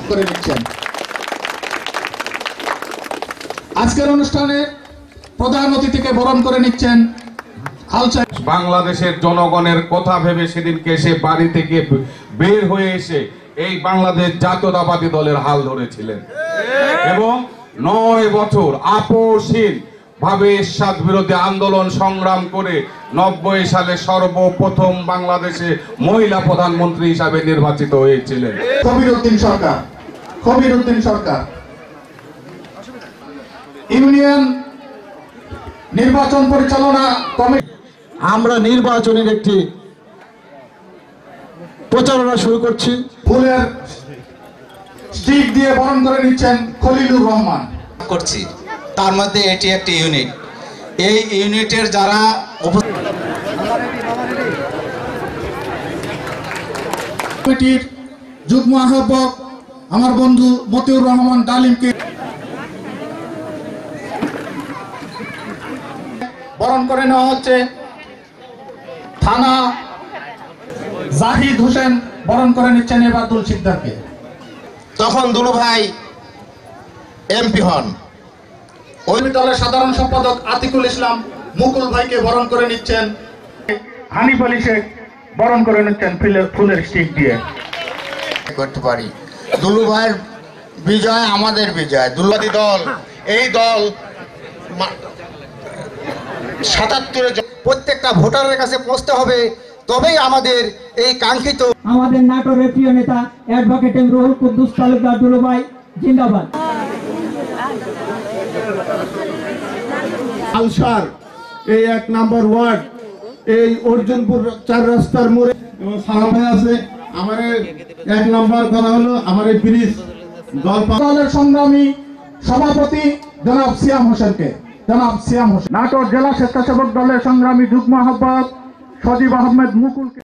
করে নিচ্ছেন। আজকের অনুষ্ঠানে প্রধান অতিথিকে বরণ করে নিচ্ছেন বাংলাদেশের জনগণের কথা ভেবে সেদিনকে সে বাড়ি থেকে বের হয়ে এসে এই বাংলাদেশ জাতীয়তাবাদী দলের হাল ধরেছিলেন এবং 9 বছর আপোষহীন ভাবে এরশাদ বিরোধী আন্দোলন সংগ্রাম করে 90 সালে সর্বপ্রথম বাংলাদেশে মহিলা প্রধানমন্ত্রী হিসাবে নির্বাচিত হয়েছিলেন কবির উদ্দিন সরকার। ইউনিয়ন নির্বাচন পরিচালনা কমিটি আমরা নির্বাচনের একটি প্রচারণা শুরু করছি। ফুলের স্টিক দিয়ে বরণ করে নিচ্ছেন খলিলুর রহমান করছি। তার মধ্যে এটি একটি ইউনিট। এই ইউনিটের যারা কমিটির যুগ্ম আহ্বায়ক আমার বন্ধু মতিউর রহমান ডালিমকে বরণ করে নেওয়া হচ্ছে। থানা জাহিদ হোসেন বরণ করে নিচ্ছেন এবাদুল সিকদারকে। তখন দুলু ভাই এমপি হন। ওই দলের সাধারণ সম্পাদক আতিকুল ইসলাম মুকুল ভাইকে বরণ করে নিচ্ছেন। হানিফ আলী শেখ বরণ করে নিচ্ছেন ফুলের স্টিক দিয়ে। করতে পারি দুলু ভাইয়ের বিজয় আমাদের বিজয়। দুলবাদী দল, এই দল 77-এ প্রত্যেকটা ভোটারের কাছে পৌঁছতে হবে, তবেই আমাদের এই কাঙ্ক্ষিত। আমাদের নাটোরের প্রিয় নেতা অ্যাডভোকেট রুহুল কুদ্দুস তালুকদার দুলু ভাই জিন্দাবাদ। আলসার এই 1 নম্বর ওয়ার্ড, এই অর্জুনপুর 4 রাস্তার মোড়ে সালাম ভাই আছে। আমার 1 নম্বর কথা হলো আমার এই ব্রিজ দলের সংগ্রামী সভাপতি জনাব সিয়াম হোসেনকে। নাটোর জেলা স্বেচ্ছাসেবক দলের সংগ্রামী যুগ্ম আহ্বায়ক সজীব আহমেদ মুকুলকে।